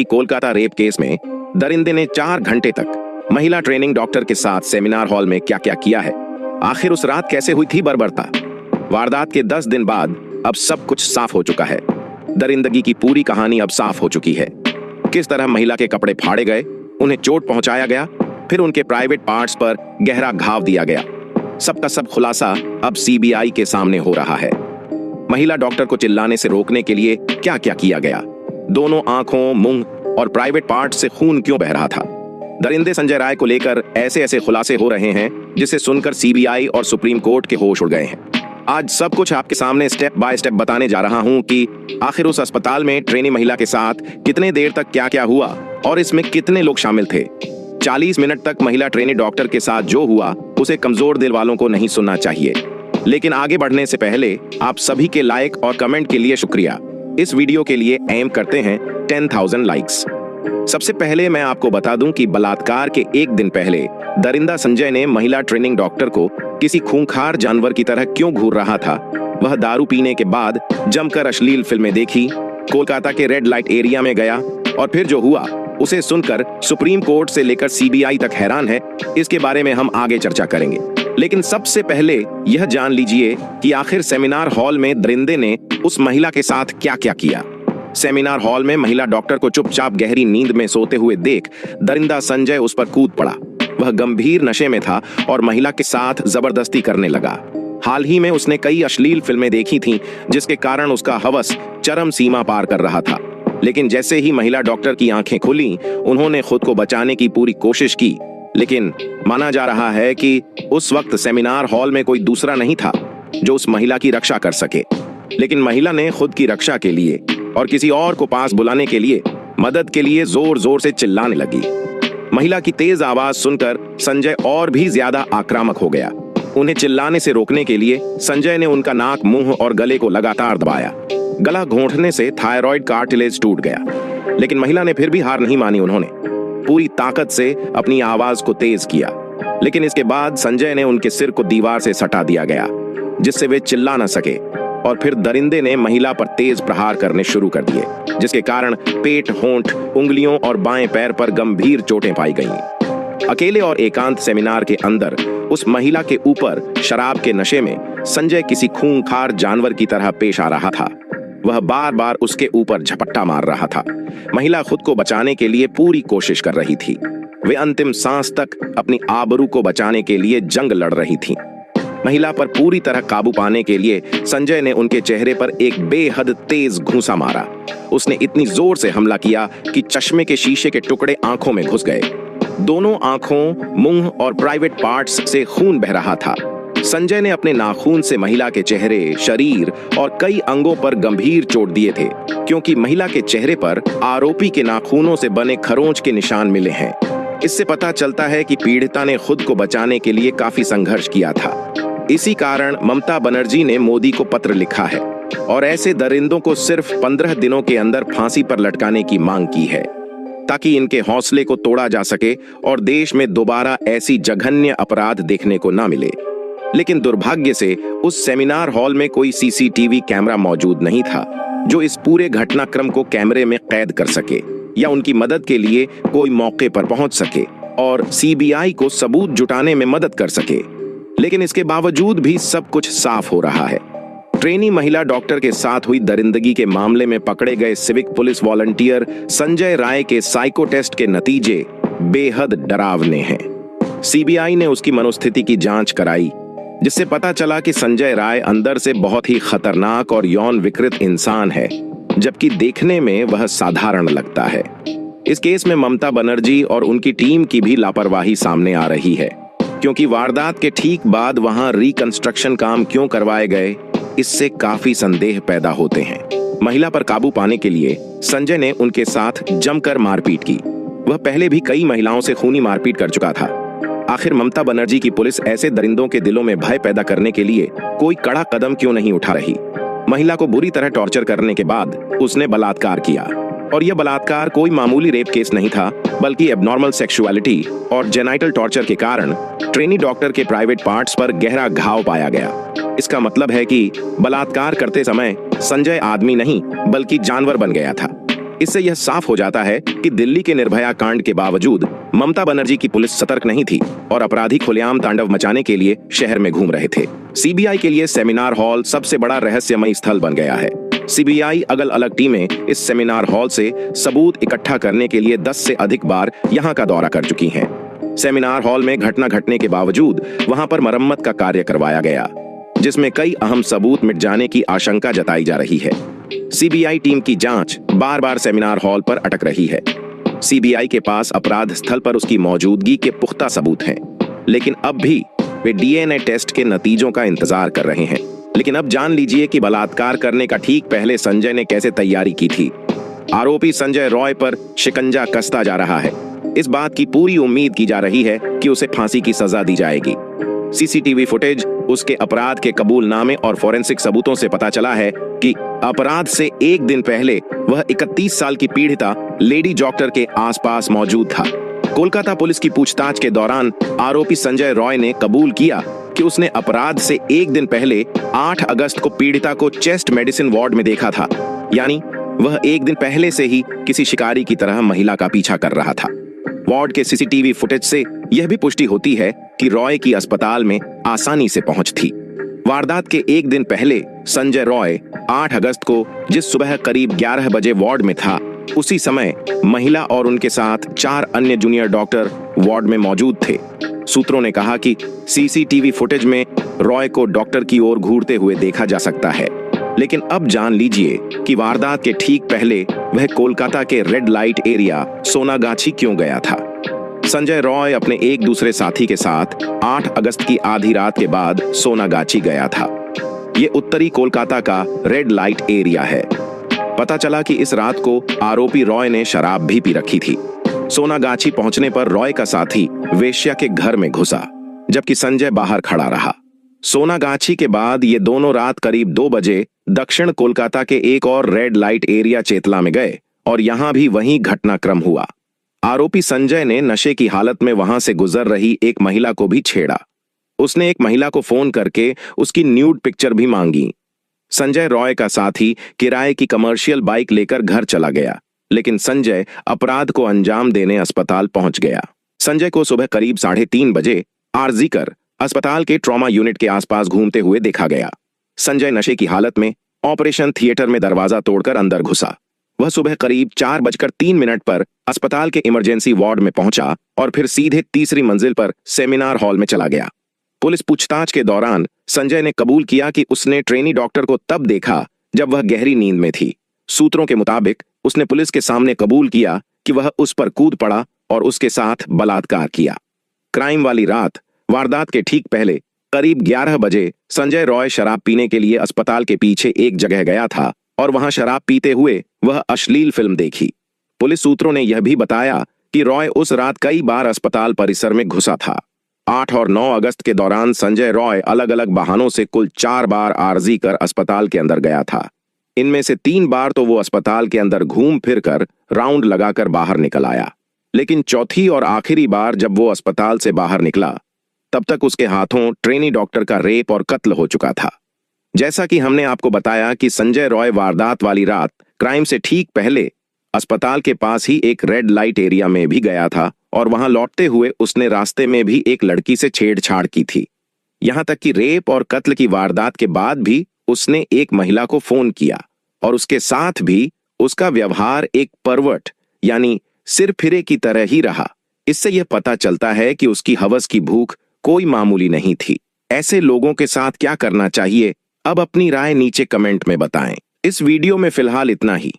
Kolkata rape case में दरिंदे ने 4 घंटे तक महिला ट्रेनिंग डॉक्टर के साथ सेमिनार हॉल में क्या क्या किया है। आखिर उस रात कैसे हुई थी बर्बरता। वारदात के 10 दिन बाद अब सब कुछ साफ हो चुका है। दरिंदगी की पूरी कहानी अब साफ हो चुकी है। किस तरह महिला के कपड़े फाड़े गए, उन्हें चोट पहुंचाया गया, फिर उनके प्राइवेट पार्ट्स पर गहरा घाव दिया गया। सबका सब खुलासा अब सीबीआई के सामने हो रहा है। महिला डॉक्टर को चिल्लाने से रोकने के लिए क्या क्या किया गया, दोनों आंखों, मुंह और प्राइवेट पार्ट से खून क्यों बह रहा था। दरिंदे संजय राय को लेकर ऐसे ऐसे खुलासे हो रहे हैं जिसे सुनकर सीबीआई और सुप्रीम कोर्ट के होश उड़ गए हैं। आज सब कुछ आपके सामने स्टेप बाय स्टेप बताने जा रहा हूं कि आखिर उस अस्पताल में ट्रेनी महिला के साथ कितने देर तक क्या क्या हुआ और इसमें कितने लोग शामिल थे। 40 मिनट तक महिला ट्रेनी डॉक्टर के साथ जो हुआ उसे कमजोर दिल वालों को नहीं सुनना चाहिए। लेकिन आगे बढ़ने से पहले आप सभी के लाइक और कमेंट के लिए शुक्रिया। इस वीडियो के लिए एम करते हैं 10,000 लाइक्स। सबसे पहले मैं आपको बता दूं कि बलात्कार के 1 दिन पहले दरिंदा संजय ने महिला ट्रेनिंग डॉक्टर को किसी खूंखार जानवर की तरह क्यों घूर रहा था। वह दारू पीने के बाद जमकर अश्लील फिल्में देखी, कोलकाता के रेड लाइट एरिया में गया और फिर जो हुआ उसे सुनकर सुप्रीम कोर्ट से लेकर सीबीआई तक हैरान है। इसके बारे में हम आगे चर्चा करेंगे, लेकिन सबसे पहले यह जान लीजिए कि आखिर सेमिनार हॉल में दरिंदे ने उस महिला के साथ क्या क्या किया। सेमिनार हॉल में महिला डॉक्टर को चुपचाप गहरी नींद में सोते हुए देख दरिंदा संजय उस पर कूद पड़ा। वह गंभीर नशे में था और महिला के साथ जबरदस्ती करने लगा। हाल ही में उसने कई अश्लील फिल्में देखी थीं, जिसके कारण उसका हवस चरम सीमा पार कर रहा था। लेकिन जैसे ही महिला डॉक्टर की आंखें खुली, उन्होंने खुद को बचाने की पूरी कोशिश की। लेकिन माना जा रहा है कि उस वक्त सेमिनार हॉल में कोई दूसरा नहीं था जो उस महिला की रक्षा कर सके। लेकिन महिला ने खुद की रक्षा के लिए और किसी और को पास बुलाने के लिए मदद के लिए जोर जोर से चिल्लाने लगी। महिला की तेज आवाज सुनकर संजय और भी ज्यादा आक्रामक हो गया। उन्हें चिल्लाने से रोकने के लिए संजय ने उनका नाक, मुंह और गले को लगातार दबाया। गला घोंटने से थायराइड कार्टिलेज टूट गया, लेकिन महिला ने फिर भी हार नहीं मानी। उन्होंने पूरी ताकत से अपनी आवाज को तेज किया, लेकिन इसके बाद संजय ने उनके सिर को दीवार से सटा दिया गया जिससे वे चिल्ला न सके। और फिर दरिंदे ने महिला पर तेज प्रहार करने शुरू कर दिए, जिसके कारण पेट, होंठ, उंगलियों और बाएं पैर पर गंभीर चोटें पाई गईं। अकेले और एकांत सेमिनार के अंदर उस महिला के ऊपर शराब के नशे में संजय किसी खूंखार जानवर की तरह पेश आ रहा था। वह बार बार उसके ऊपर झपट्टा मार रहा था। महिला खुद को बचाने के लिए पूरी कोशिश कर रही थी। वे अंतिम सांस तक अपनी आबरू को बचाने के लिए जंग लड़ रही थी। महिला पर पूरी तरह काबू पाने के लिए संजय ने उनके चेहरे पर एक बेहद तेज घूंसा मारा। उसने इतनी जोर से हमला किया कि चश्मे के शीशे के टुकड़े आंखों में घुस गए। दोनों आंखों, मुंह और प्राइवेट पार्ट्स से खून बह रहा था। संजय ने अपने नाखून से महिला के चेहरे, शरीर और कई अंगों पर गंभीर चोट दिए थे, क्योंकि महिला के चेहरे पर आरोपी के नाखूनों से बने खरोंच के निशान मिले हैं। इससे पता चलता है कि पीड़िता ने खुद को बचाने के लिए काफी संघर्ष किया था। इसी कारण ममता बनर्जी ने मोदी को पत्र लिखा है और ऐसे दरिंदों को सिर्फ 15 दिनों के अंदर फांसी पर लटकाने की मांग की है, ताकि इनके हौसले को तोड़ा जा सके और देश में दोबारा ऐसी जघन्य अपराध देखने को ना मिले। लेकिन दुर्भाग्य से उस सेमिनार हॉल में कोई सीसीटीवी कैमरा मौजूद नहीं था जो इस पूरे घटनाक्रम को कैमरे में कैद कर सके या उनकी मदद के लिए कोई मौके पर पहुंच सके और सीबीआई को सबूत जुटाने में मदद कर सके। लेकिन इसके बावजूद भी सब कुछ साफ हो रहा है। ट्रेनी महिला डॉक्टर के साथ हुई दरिंदगी के मामले में पकड़े गए civic police volunteer Sanjay Rai के साइको टेस्ट के नतीजे बेहद डरावने हैं। सीबीआई ने उसकी मनोस्थिति की जांच कराई, जिससे पता चला कि संजय राय अंदर से बहुत ही खतरनाक और यौन विकृत इंसान है, जबकि देखने में वह साधारण लगता है। इस केस में ममता बनर्जी और उनकी टीम की भी लापरवाही सामने आ रही है, क्योंकि वारदात के ठीक बाद वहां रिकंस्ट्रक्शन काम क्यों करवाए गए, इससे काफी संदेह पैदा होते हैं। महिला पर काबू पाने के लिए संजय ने उनके साथ जमकर मारपीट की। वह पहले भी कई महिलाओं से खूनी मारपीट कर चुका था। आखिर ममता बनर्जी की पुलिस ऐसे दरिंदों के दिलों में भय पैदा करने के लिए कोई कड़ा कदम क्यों नहीं उठा रही। महिला को बुरी तरह टॉर्चर करने के बाद उसने बलात्कार किया, और यह बलात्कार कोई मामूली रेप केस नहीं था, बल्कि एबनॉर्मल सेक्सुअलिटी और जेनाइटल टॉर्चर के कारण ट्रेनी डॉक्टर के प्राइवेट पार्ट्स पर गहरा घाव पाया गया। इसका मतलब है कि बलात्कार करते समय संजय आदमी नहीं बल्कि जानवर बन गया था। इससे यह साफ हो जाता है कि दिल्ली के निर्भया कांड के बावजूद ममता बनर्जी की पुलिस सतर्क नहीं थी और अपराधी खुलेआम तांडव मचाने के लिए शहर में घूम रहे थे। सीबीआई के लिए सेमिनार हॉल सबसे बड़ा रहस्यमयी स्थल बन गया है। सीबीआई अलग अलग टीमें इस सेमिनार हॉल से सबूत इकट्ठा करने के लिए 10 से अधिक बार यहां का दौरा कर चुकी हैं। सेमिनार हॉल में घटना घटने के बावजूद वहां पर मरम्मत का कार्य करवाया गया, जिसमें कई अहम सबूत मिट जाने की आशंका जताई जा रही है। सीबीआई टीम की जांच बार बार सेमिनार हॉल पर अटक रही है। सीबीआई के पास अपराध स्थल पर उसकी मौजूदगी के पुख्ता सबूत हैं, लेकिन अब भी वे डीएनए टेस्ट के नतीजों का इंतजार कर रहे हैं। लेकिन अब जान लीजिए कि बलात्कार करने का ठीक पहले संजय ने कैसे तैयारी की थी। आरोपी संजय रॉय पर शिकंजा कसता जा रहा है। इस बात की पूरी उम्मीद की जा रही है कि उसे फांसी की सजा दी जाएगी। सीसीटीवी फुटेज, उसके अपराध के कबूलनामे और फोरेंसिक सबूतों से पता चला है कि अपराध से एक दिन पहले वह 31 साल की पीड़िता लेडी डॉक्टर के आसपास मौजूद था। कोलकाता पुलिस की पूछताछ के दौरान आरोपी संजय रॉय ने कबूल किया कि उसने अपराध से एक दिन पहले 8 अगस्त को पीड़िता को चेस्ट मेडिसिन वार्ड में देखा था। यानी वह एक दिन पहले से ही किसी शिकारी की तरह महिला का पीछा कर रहा था। वार्ड के सीसीटीवी फुटेज से यह भी पुष्टि होती है कि रॉय की अस्पताल में आसानी से पहुंच थी। वारदात के एक दिन पहले संजय रॉय 8 अगस्त को जिस सुबह करीब 11 बजे वार्ड में था, उसी समय महिला और उनके साथ 4 अन्य जूनियर डॉक्टर वार्ड में मौजूद थे। सूत्रों ने कहा कि सीसीटीवी फुटेज में रॉय को डॉक्टर की ओर घूरते हुए देखा जा सकता है। लेकिन अब जान लीजिए कि वारदात के ठीक पहले वह कोलकाता के रेड लाइट एरिया सोनागाछी क्यों गया था। संजय रॉय अपने एक दूसरे साथी के साथ 8 अगस्त की आधी रात के बाद सोनागाछी गया था। ये उत्तरी कोलकाता का रेड लाइट एरिया है। पता चला कि इस रात को आरोपी रॉय ने शराब भी पी रखी थी। सोनागाछी पहुंचने पर रॉय का साथी वेश्या के घर में घुसा, जबकि संजय बाहर खड़ा रहा। सोनागाछी के बाद ये दोनों रात करीब 2 बजे दक्षिण कोलकाता के एक और रेड लाइट एरिया चेतला में गए और यहां भी वही घटनाक्रम हुआ। आरोपी संजय ने नशे की हालत में वहां से गुजर रही एक महिला को भी छेड़ा। उसने एक महिला को फोन करके उसकी न्यूड पिक्चर भी मांगी। संजय रॉय का साथी किराए की कमर्शियल बाइक लेकर घर चला गया, लेकिन संजय अपराध को अंजाम देने अस्पताल पहुंच गया। संजय को सुबह करीब 3:30 बजे आरजी कर अस्पताल के ट्रॉमा यूनिट के आसपास घूमते हुए देखा गया। संजय नशे की हालत में ऑपरेशन थिएटर में दरवाजा तोड़कर अंदर घुसा। वह सुबह करीब 4:03 पर अस्पताल के इमरजेंसी वार्ड में पहुंचा और फिर सीधे तीसरी मंजिल पर सेमिनार हॉल में चला गया। पुलिस पूछताछ के दौरान संजय ने कबूल किया कि उसने ट्रेनी डॉक्टर को तब देखा जब वह गहरी नींद में थी। सूत्रों के मुताबिक उसने पुलिस के सामने कबूल किया कि वह उस पर कूद पड़ा और उसके साथ बलात्कार किया। क्राइम वाली रात, वारदात के ठीक पहले करीब 11 बजे संजय रॉय शराब पीने के लिए अस्पताल के पीछे एक जगह गया था और वहां शराब पीते हुए वह अश्लील फिल्म देखी। पुलिस सूत्रों ने यह भी बताया कि रॉय उस रात कई बार अस्पताल परिसर में घुसा था। 8 और 9 अगस्त के दौरान संजय रॉय अलग अलग बहानों से कुल 4 बार आरजी कर अस्पताल के अंदर गया था। इनमें से 3 बार तो वो अस्पताल के अंदर घूम फिर कर राउंड लगाकर बाहर निकल आया, लेकिन चौथी और आखिरी बार जब वो अस्पताल से बाहर निकला, तब तक उसके हाथों ट्रेनी डॉक्टर का रेप और कत्ल हो चुका था। जैसा कि हमने आपको बताया कि संजय रॉय वारदात वाली रात क्राइम से ठीक पहले अस्पताल के पास ही एक रेड लाइट एरिया में भी गया था और वहां लौटते हुए उसने रास्ते में भी एक लड़की से छेड़छाड़ की थी। यहां तक कि रेप और कत्ल की वारदात के बाद भी उसने एक महिला को फोन किया और उसके साथ भी उसका व्यवहार एक परवर्ट यानी सिरफिरे की तरह ही रहा। इससे यह पता चलता है कि उसकी हवस की भूख कोई मामूली नहीं थी। ऐसे लोगों के साथ क्या करना चाहिए, अब अपनी राय नीचे कमेंट में बताएं। इस वीडियो में फिलहाल इतना ही।